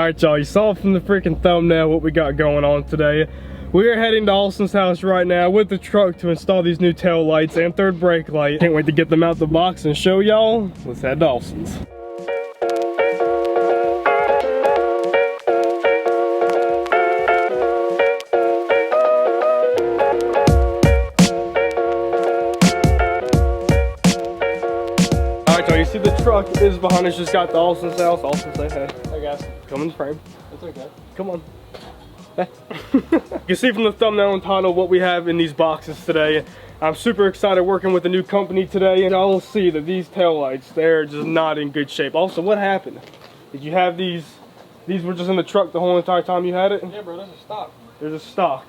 Alright y'all, you saw from the freaking thumbnail what we got going on today. We are heading to Austin's house right now with the truck to install these new tail lights and third brake light. Can't wait to get them out the box and show y'all. Let's head to Austin's. You see the truck is behind us, just got to Austin's house. Austin, say hey. Hey guys. Come in the frame. It's okay. Come on. Hey. You can see from the thumbnail and title what we have in these boxes today. I'm super excited working with a new company today, and y'all will see that these taillights, they're just not in good shape. Also, what happened? Did you have these were just in the truck the whole entire time you had it? Yeah bro, there's a stock. There's a stock.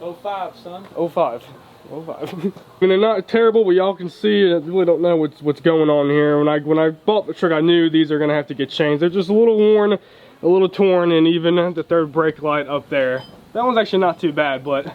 05 son. 05. I mean, they're not terrible, but y'all can see I really don't know what's going on here. When I bought the truck, I knew these are gonna have to get changed. They're just a little worn, a little torn, and even the third brake light up there. That one's actually not too bad, but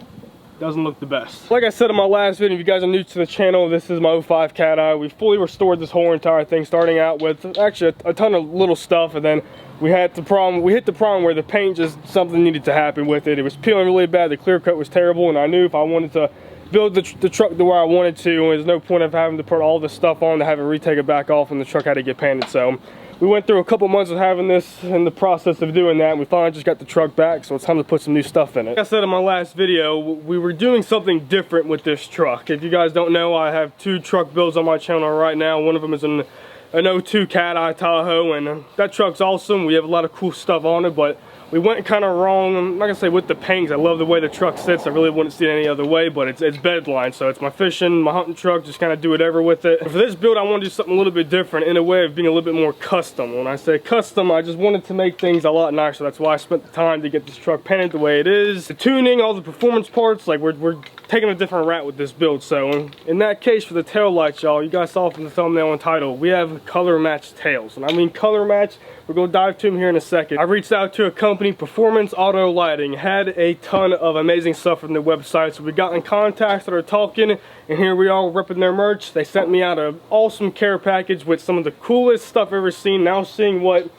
doesn't look the best. Like I said in my last video, if you guys are new to the channel, this is my 05 Cateye. We fully restored this whole entire thing, starting out with actually a ton of little stuff, and then we hit the problem where the paint, just something needed to happen with it. It was peeling really bad, the clear coat was terrible, and I knew if I wanted to build the truck the way I wanted to, and there's no point of having to put all this stuff on to have it retake it back off, and the truck had to get painted. So we went through a couple months of having this, in the process of doing that, and we finally just got the truck back, so it's time to put some new stuff in it. Like I said in my last video, we were doing something different with this truck. If you guys don't know, I have two truck builds on my channel right now. One of them is an 02 Cateye Tahoe, and that truck's awesome. We have a lot of cool stuff on it, but we went kind of wrong. I'm not gonna say with the paint, I love the way the truck sits. I really wouldn't see it any other way, but it's bedline, so it's my fishing, my hunting truck, just kind of do whatever with it. For this build, I want to do something a little bit different in a way of being a little bit more custom. When I say custom, I just wanted to make things a lot nicer. That's why I spent the time to get this truck painted the way it is. The tuning, all the performance parts, like we're taking a different route with this build. So in that case, for the tail lights, y'all, you guys saw from the thumbnail and title, we have color matched tails. And I mean color match, we're gonna dive to them here in a second. I reached out to a company, Performance Auto Lighting, had a ton of amazing stuff from their website. So we got in contact, started talking, and here we are ripping their merch. They sent me out an awesome care package with some of the coolest stuff I've ever seen. Now seeing what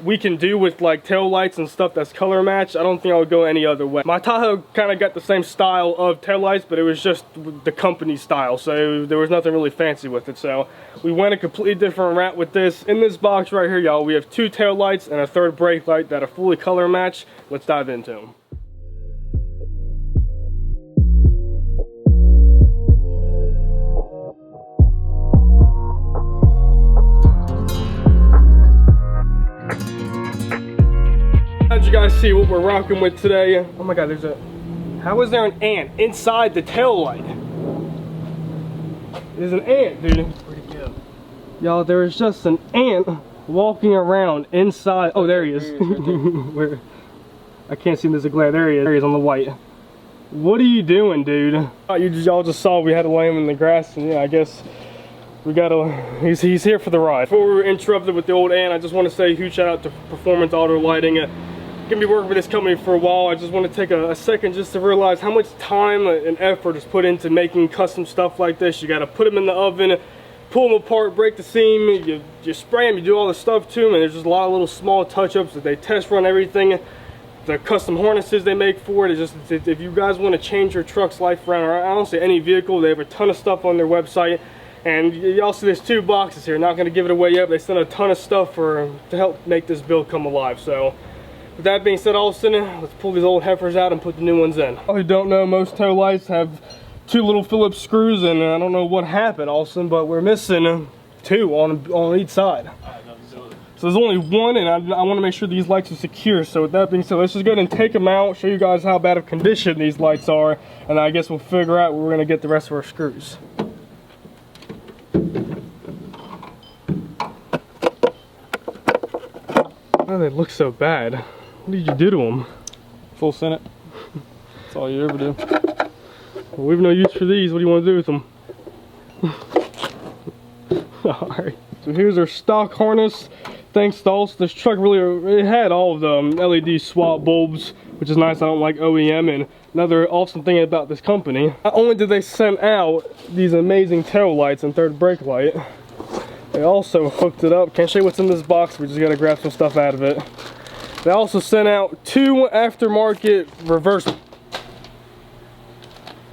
we can do with like tail lights and stuff that's color matched, I don't think I would go any other way. My Tahoe kind of got the same style of tail lights, but it was just the company style, so there was nothing really fancy with it. So we went a completely different route with this. In this box right here, y'all, we have two tail lights and a third brake light that are fully color matched. Let's dive into them. As you guys see what we're rocking with today. Oh my god, how is there an ant inside the tail light? There's an ant, dude. Where'd he go? Y'all, there is just an ant walking around inside. Oh, there he is. Where? I can't see him, there's a glare. There he is. There he is on the white. What are you doing, dude? Y'all just saw we had to lay him in the grass, and yeah, I guess we gotta, he's here for the ride. Before we were interrupted with the old ant, I just want to say a huge shout out to Performance Auto Lighting. Gonna be working with this company for a while. I just want to take a second just to realize how much time and effort is put into making custom stuff like this. You gotta put them in the oven, pull them apart, break the seam, you spray them, you do all the stuff to them, and there's just a lot of little small touch-ups that they test run everything. The custom harnesses they make for it is just, if you guys want to change your truck's life around, or honestly any vehicle, they have a ton of stuff on their website. And y'all see there's two boxes here. Not gonna give it away yet, but they sent a ton of stuff to help make this build come alive. So with that being said, Austin, let's pull these old heifers out and put the new ones in. If you don't know, most tail lights have two little Phillips screws, and I don't know what happened, Austin, but we're missing two on each side. So there's only one, and I want to make sure these lights are secure. So with that being said, let's just go ahead and take them out, show you guys how bad of condition these lights are, and I guess we'll figure out where we're gonna get the rest of our screws. Why do they look so bad? What did you do to them? Full Senate. That's all you ever do. Well, we have no use for these. What do you want to do with them? Alright, so here's our stock harness. Thanks to Austin, this truck it had all of the LED swap bulbs, which is nice. I don't like OEM. And another awesome thing about this company, not only did they send out these amazing tail lights and third brake light, they also hooked it up. Can't show you what's in this box. We just gotta grab some stuff out of it. They also sent out 2 aftermarket reverse.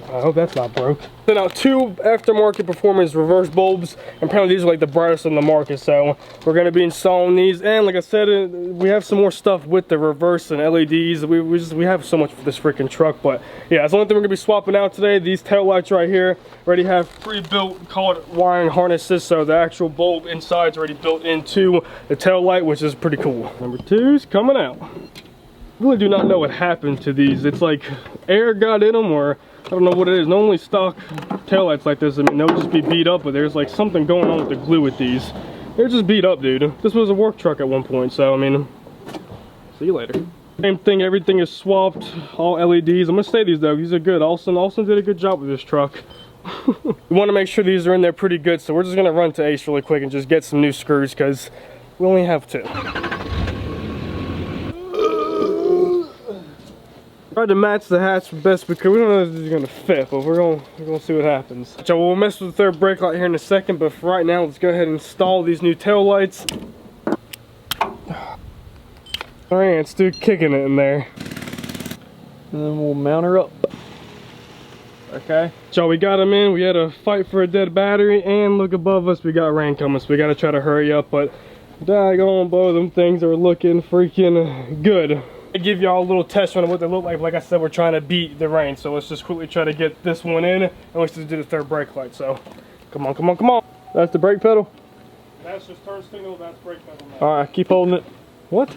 I hope that's not broke. Sent out 2 aftermarket performance reverse bulbs, and apparently these are like the brightest on the market. So we're going to be installing these, and like I said, we have some more stuff with the reverse and LEDs. We have so much for this freaking truck, but yeah, that's the only thing we're going to be swapping out today. These tail lights right here already have pre-built called wiring harnesses, so the actual bulb inside is already built into the tail light, which is pretty cool. Number 2's coming out. I really do not know what happened to these. It's like air got in them, or I don't know what it is. Normally stock taillights like this, I mean, they'll just be beat up, but there's like something going on with the glue with these. They're just beat up, dude. This was a work truck at one point, so I mean, see you later. Same thing, everything is swapped, all LEDs. I'm gonna say these though, these are good. Austin did a good job with this truck. We want to make sure these are in there pretty good, so we're just gonna run to Ace really quick and just get some new screws, because we only have 2. Tried to match the hatch best because we don't know if this is gonna fit, but we're gonna see what happens. So we'll mess with the third brake light here in a second, but for right now, let's go ahead and install these new tail lights. All right, let's do kicking it in there, And then we'll mount her up. Okay. So we got them in. We had to fight for a dead battery, and look above us, we got rain coming, so we got to try to hurry up. But daggone, both of them things are looking freaking good. I give y'all a little test run of what they look like. Like I said, we're trying to beat the rain, so let's just quickly try to get this one in, and let's just do the third brake light. So come on, come on, come on. That's the brake pedal. That's just turn signal, that's brake pedal now. All right, keep holding it. What?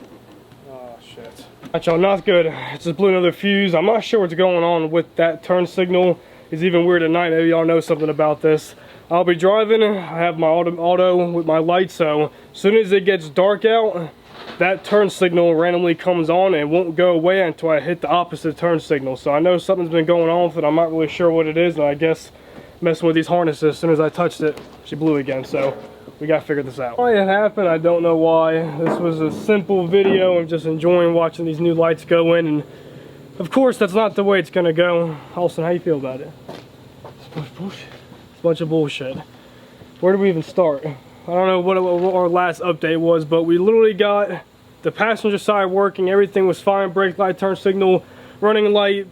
Oh shit. Alright y'all, not good. It just blew another fuse. I'm not sure what's going on with that turn signal. It's even weird at night. Maybe y'all know something about this. I'll be driving, I have my auto with my lights, so as soon as it gets dark out, that turn signal randomly comes on and won't go away until I hit the opposite turn signal. So I know something's been going on with it. I'm not really sure what it is, and I guess messing with these harnesses, as soon as I touched it, she blew again. So we gotta figure this out. Why it happened, I don't know why. This was a simple video. I'm just enjoying watching these new lights go in, and of course that's not the way it's gonna go. Austin, how you feel about it? It's a bunch of bullshit. It's a bunch of bullshit. Where do we even start? I don't know what our last update was, but we literally got the passenger side working. Everything was fine. Brake light, turn signal, running light.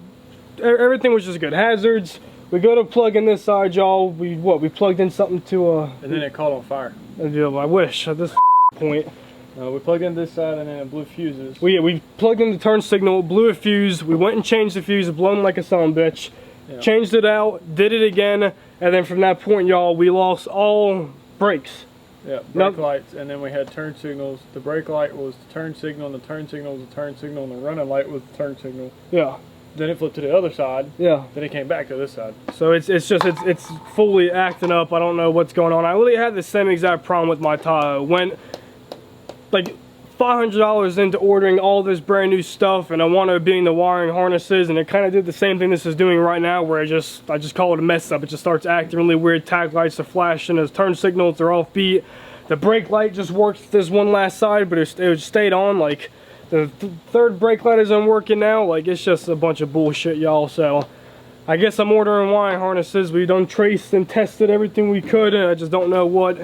Everything was just good. Hazards. We go to plug in this side, y'all. We plugged in something to And then it caught on fire. I wish at this point. We plugged in this side and then it blew fuses. We plugged in the turn signal, blew a fuse. We went and changed the fuse, blown like a son bitch. Yeah. Changed it out, did it again, and then from that point, y'all, we lost all brakes. Yeah, brake lights, and then we had turn signals. The brake light was the turn signal, and the turn signal was the turn signal, and the running light was the turn signal. Yeah. Then it flipped to the other side. Yeah. Then it came back to this side. So it's fully acting up. I don't know what's going on. I really had the same exact problem with my Tahoe. Went like $500 into ordering all this brand new stuff, and I wanted to be in the wiring harnesses, and it kind of did the same thing this is doing right now, where I just call it a mess up. It just starts acting really weird. Tag lights are flashing, as turn signals are off beat. The brake light just worked this one last side, but it stayed on. Like the third brake light isn't working now. Like, it's just a bunch of bullshit, y'all. So I guess I'm ordering wiring harnesses. We done traced and tested everything we could, and I just don't know what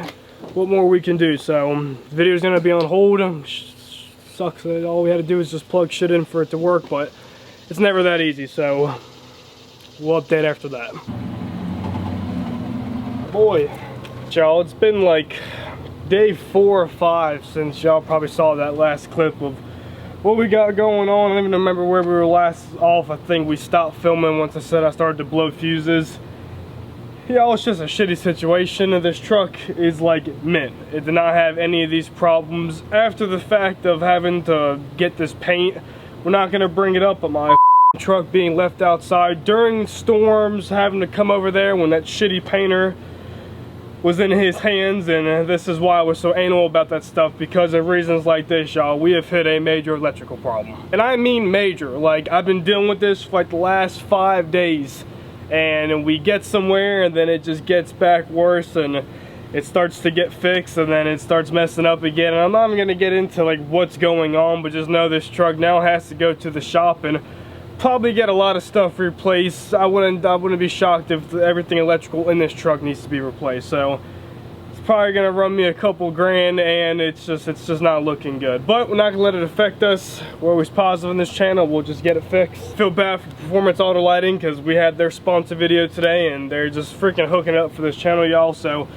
more we can do. So the video's gonna be on hold. Sucks that all we had to do is just plug shit in for it to work, but it's never that easy, so we'll update after that. Boy, y'all, it's been like day 4 or 5 since y'all probably saw that last clip of what we got going on. I don't even remember where we were last off. I think we stopped filming once I said I started to blow fuses. Yeah, it's just a shitty situation, and this truck is like mint. It did not have any of these problems. After the fact of having to get this paint, we're not gonna bring it up, but my truck being left outside during storms, having to come over there when that shitty painter was in his hands, and this is why I was so anal about that stuff, because of reasons like this, y'all. We have hit a major electrical problem. And I mean major. Like, I've been dealing with this for like the last 5 days. And we get somewhere, and then it just gets back worse, and it starts to get fixed, and then it starts messing up again. And I'm not even gonna get into like what's going on, but just know this truck now has to go to the shop and probably get a lot of stuff replaced. I wouldn't be shocked if everything electrical in this truck needs to be replaced. So it's probably gonna run me a couple grand, and it's just not looking good. But we're not gonna let it affect us. We're always positive on this channel. We'll just get it fixed. Feel bad for Performance Auto Lighting because we had their sponsor video today, and they're just freaking hooking up for this channel, y'all. So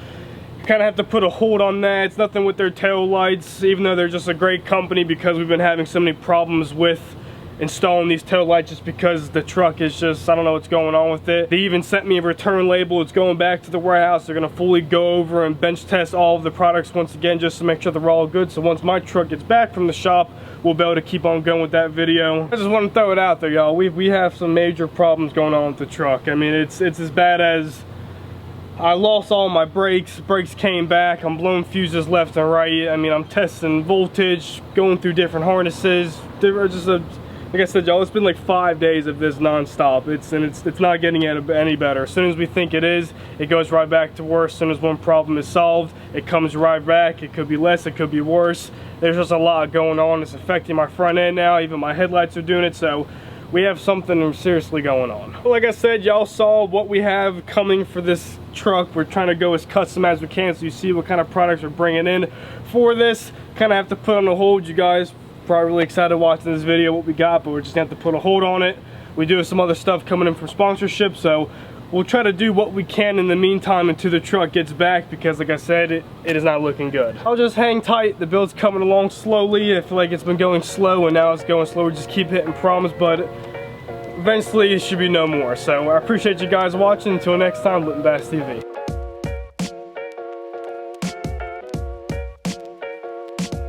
you kind of have to put a hold on that. It's nothing with their tail lights, even though they're just a great company, because we've been having so many problems with installing these tail lights just because the truck is just, I don't know what's going on with it. They even sent me a return label. It's going back to the warehouse. They're gonna fully go over and bench test all of the products once again, just to make sure they're all good. So once my truck gets back from the shop, we'll be able to keep on going with that video. I just want to throw it out there, y'all. We have some major problems going on with the truck. I mean, it's as bad as I lost all my brakes came back, I'm blowing fuses left and right. I mean, I'm testing voltage, going through different harnesses. Like I said, y'all, it's been like 5 days of this non-stop. It's not getting any better. As soon as we think it is, it goes right back to worse. As soon as one problem is solved, it comes right back. It could be less, it could be worse. There's just a lot going on. It's affecting my front end now. Even my headlights are doing it, so we have something seriously going on. Like I said, y'all saw what we have coming for this truck. We're trying to go as custom as we can, so you see what kind of products we're bringing in for this. Kind of have to put on a hold, you guys. Probably really excited watching this video, what we got, but we're just gonna have to put a hold on it. We do have some other stuff coming in from sponsorship, so we'll try to do what we can in the meantime until the truck gets back, because like I said, it is not looking good. I'll just hang tight. The build's coming along slowly. I feel like it's been going slow, and now it's going slow. We just keep hitting promise, but eventually it should be no more. So I appreciate you guys watching. Until next time, Litton Bass TV.